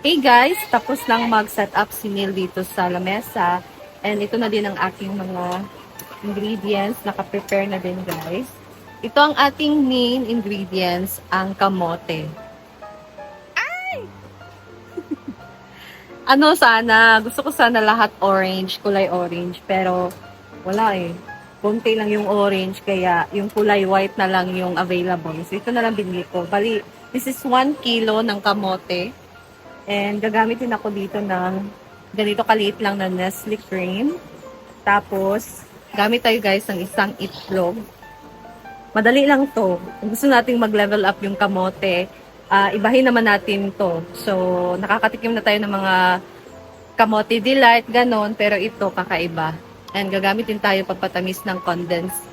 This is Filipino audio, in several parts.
Hey guys, tapos lang mag-set up si Neil dito sa lamesa. And ito na din ang aking mga ingredients. Naka-prepare na din guys. Ito ang ating main ingredients, ang kamote. Ano sana, gusto ko sana lahat orange, kulay orange. Pero wala eh. Konti lang yung orange, kaya yung kulay white na lang yung available. So ito na lang binili ko. Bali, this is 1 kilo ng kamote. And gagamitin ako dito ng ganito kaliit lang na Nestle cream. Tapos, gamit tayo guys ng isang itlog. Madali lang to. Kung gusto nating mag-level up yung kamote, ibahin naman natin to. So, nakakatikim na tayo ng mga kamote delight, ganon. Pero ito, kakaiba. And gagamitin tayo pagpatamis ng condensed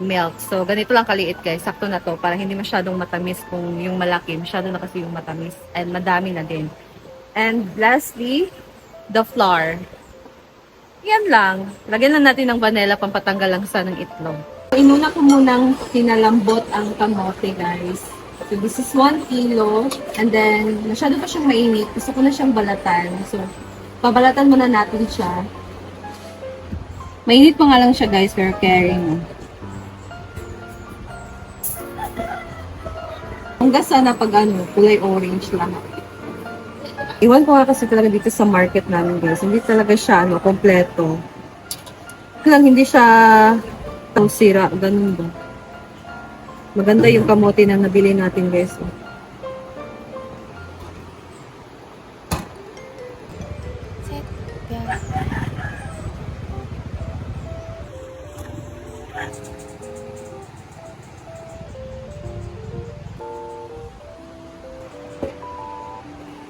milk. So, ganito lang kaliit guys. Sakto na to para hindi masyadong matamis kung yung malaki. Masyado na kasi yung matamis. And madami na din. And lastly, the flour. Yan lang. Lagyan na natin ng vanilla pampatanggal lang sa ng itlog. Inuna ko munang pinalambot ang kamote, guys. So, this is 1 kilo. And then, masyado pa siyang mainit. Gusto ko na siyang balatan. So, pabalatan muna natin siya. Mainit pa nga lang siya, guys, pero caring. Hanggang sana pag kulay orange lang. Iwan ko nga kasi talaga dito sa market namin guys. Hindi talaga siya kompleto. Lang hindi siya sira. Ganun ba? Maganda yung kamote na nabili natin guys.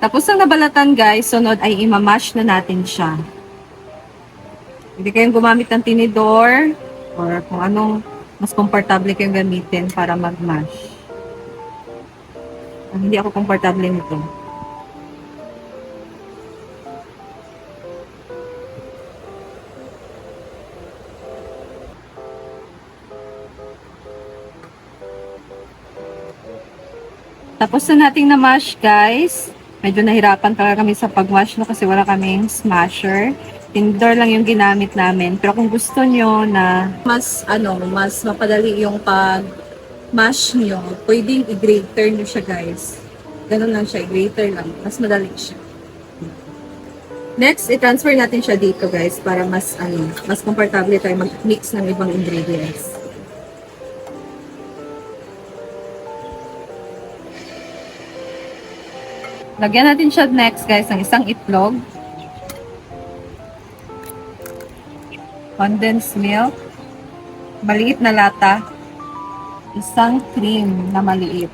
Tapos ang nabalatan guys, sunod ay imamash na natin siya. Hindi kayong gumamit ng tinidor or kung anong mas komportable kayong gamitin para mag-mash. Hindi ako komportable nito. Tapos na nating na-mash guys. Medyo nahirapan talaga kami sa pag-mash no kasi wala kaming smasher. Tinidor lang yung ginamit namin. Pero kung gusto nyo na mas mapadali yung pag-mash nyo, pwedeng i-grater nyo siya guys. Ganun lang siya, i-grater lang. Mas madali siya. Next, i-transfer natin siya dito guys para mas mas komportable tayo mag-mix ng ibang ingredients. Lagyan natin siya next guys ng isang itlog. Condensed milk. Maliit na lata. Isang cream na maliit.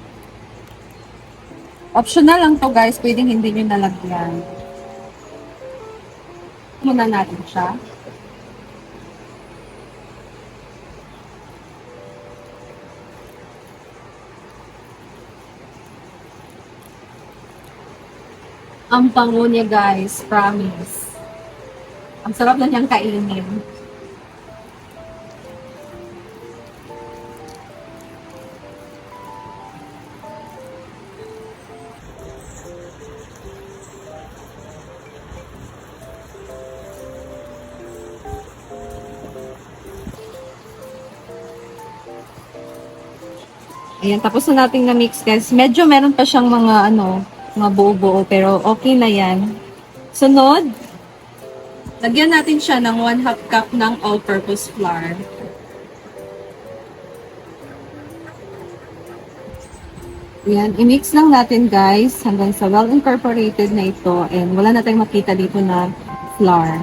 Optional lang to guys. Pwedeng hindi nyo nalagyan. Muna natin siya. Ang bango niya guys, promise. Ang sarap na niyang kainin. Ayan, tapos na natin na-mix guys. Medyo meron pa siyang mga mga buo-buo, pero okay na yan. Sunod, lagyan natin siya ng 1/2 cup ng all-purpose flour. Yan, i-mix lang natin guys hanggang sa well-incorporated na ito and wala na tayong makita dito na flour.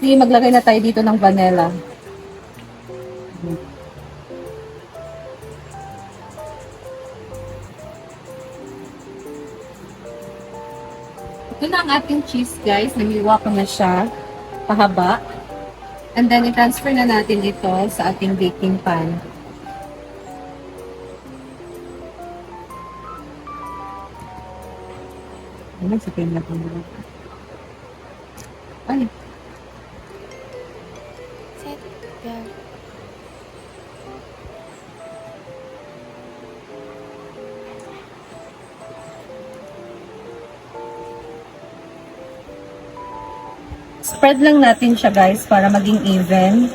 Maglagay na tayo dito ng vanilla. Ito na ang ating cheese guys. Naghiwa ko na siya. Pahaba. And then i-transfer na natin ito sa ating baking pan. Ano sa kanya ko na? Ay. Spread lang natin siya guys para maging even.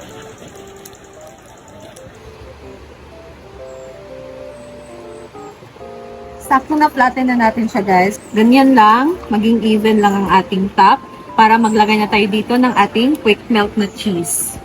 Sakto na flatten na natin siya guys. Ganyan lang, maging even lang ang ating top para maglagay na tayo dito ng ating quick melt na cheese.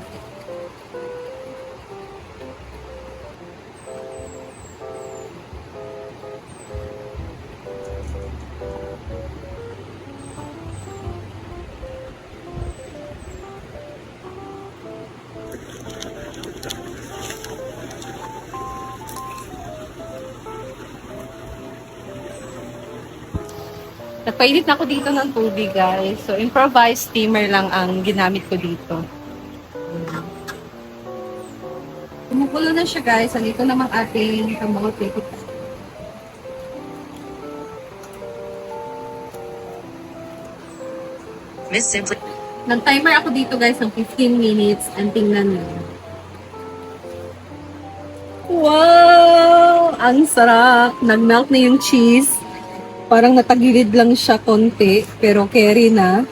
Nagpainit na ako dito ng tubig, guys. So, improvised steamer lang ang ginamit ko dito. Kumukulo na siya, guys. Andito namang ating kamote. Miss Simply. Nag-timer ako dito, guys, ng 15 minutes. And tingnan nyo. Wow! Ang sarap! Nag-melt na yung cheese. Parang natagilid lang siya konti, pero carry na.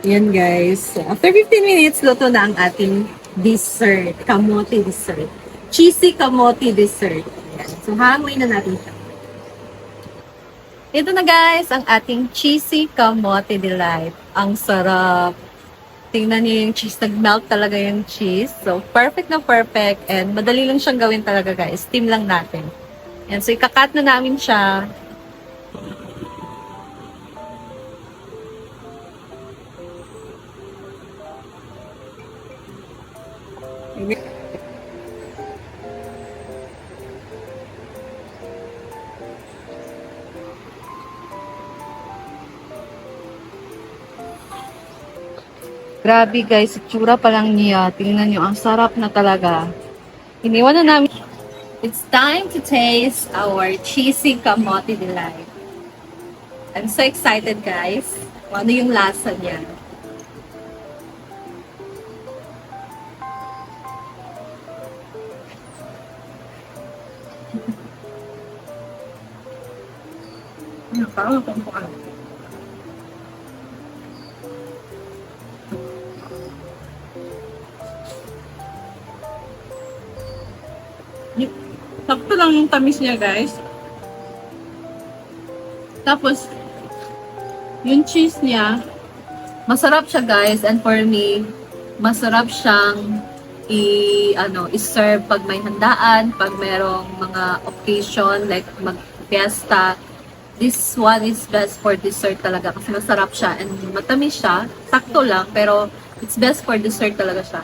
Yan guys. So, after 15 minutes, luto na ang ating dessert. Kamote dessert. Cheesy kamote dessert. Yan. So, hangoy na natin siya. Ito na guys, ang ating cheesy kamote delight. Ang sarap. Tingnan niyo yung cheese. Nag-melt talaga yung cheese. So, perfect na perfect. And madali lang siyang gawin talaga guys. Steam lang natin. Yan. So, ikakat na namin siya. Grabe guys, itsura pa lang niya. Tingnan nyo, ang sarap na talaga. Iniwan na namin. It's time to taste our cheesy kamote delight. I'm so excited guys. Kung ano yung lasa niya. Parang kumpuan. Sakto lang yung tamis niya, guys. Tapos, yung cheese niya, masarap siya, guys. And for me, masarap siyang i-serve pag may handaan, pag merong mga occasion, like mag-fiesta. This one is best for dessert talaga kasi masarap siya and matamis siya. Sakto lang, pero it's best for dessert talaga siya.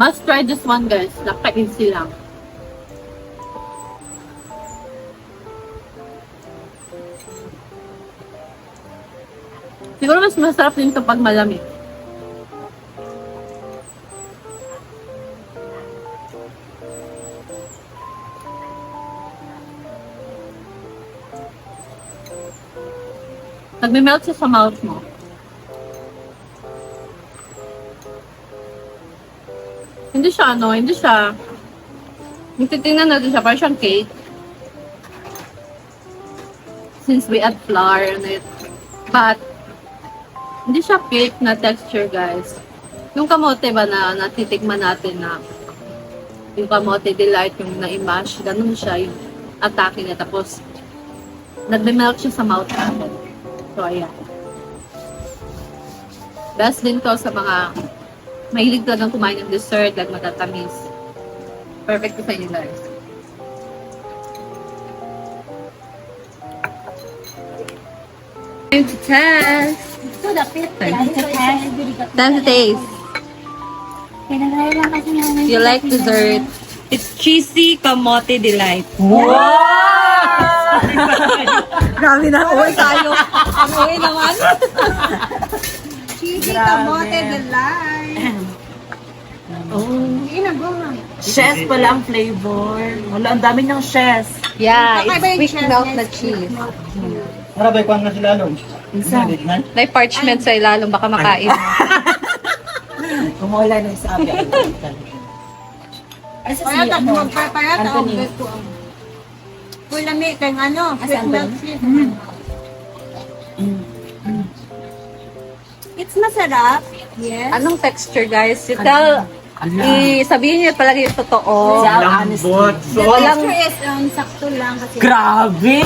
Must try this one guys. Napaka-easy lang. Siguro mas masarap din ito pag malamig. Nagme-melt siya sa mouth mo. Hindi siya, nititingnan natin siya, parang siyang cake. Since we add flour on it. But, hindi siya cake na texture, guys. Yung kamote ba na natitikman natin na yung kamote delight, yung na-imash, ganun siya, yung atake niya. Tapos, nagme-melt siya sa mouth natin. So, ayan. Best din to sa mga mahilig talagang kumain ng dessert, like matatamis. Perfect to sa inyo, guys. Time to test! Time to taste. You like dessert? It's cheesy kamote delight. Wow! Grabe na, uwi tayo. Ang uwi naman. Cheesy kamote delight. Chess pala ang flavor. Wala, ang dami niyang chess. Yeah, Baka it's ba yung quick cheese melt na na quick cheese. melt? Marabay ko ang nasilalong. May parchment sa ilalong, baka makain. Kumula ng sabi. Kaya tak magpapayat ako. Kung lami kay ano, quick melt cheese. It's masarap. Yes. Anong texture, guys? You tell, sabihin niyo palagi yung totoo. Lambot. The So, texture is sakto lang kasi. Grabe!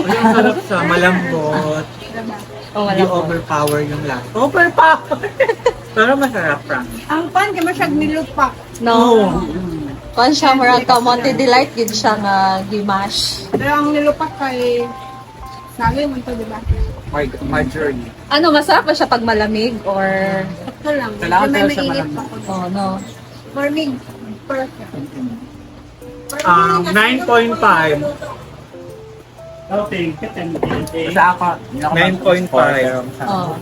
ang sarap sa malambot. Oh, wala Hindi po. overpower yung lasa. Overpower! Pero masarap, Frank. Ang pan, kaya masyag nilupak. No. Kung siya, marang kamonte delight, yun siya nga gimash. Pero ang nilupak kay sabi mo ito, di ba? Marjorie. Ano, masarap ba siya pag malamig or... Sakto lang. Kailangan May talaga siya mainit malamig. pa ko. Oh, no. For me, perfect. 9.5. Sa ako, 9.5. Oh.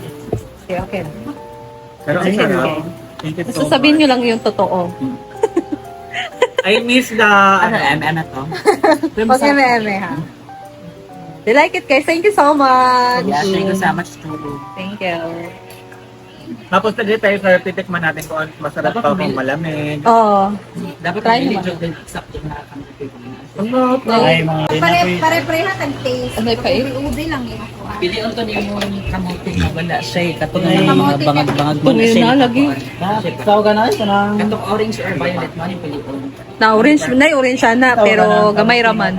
Okay, okay. Pero ang sarap. Thank you Basta so sabihin much. niyo lang yung totoo. I miss the... ano, MM na to? Huwag eme-eme, ha? They like it, guys. Thank you so much. Yeah, thank you so much too. Thank you. Tapos lagi tayo sa titikman natin kung ano masarap pa kung malamig. Oh. Dapat Try pili naman. joke din sakto na kami. Ay, mga Pare-pareha tag-taste. Ano yung pait? Ubi lang yun ako. Pili ang to niyo yung kamote na wala siya. Katong Ay, mga kamote ka. bangag-bangag mo Tumingin na, lagi. Sao ka na? Kanang... Katong orange or violet man yung pili ko. Na orange, na orange siya na, pero gamay raman.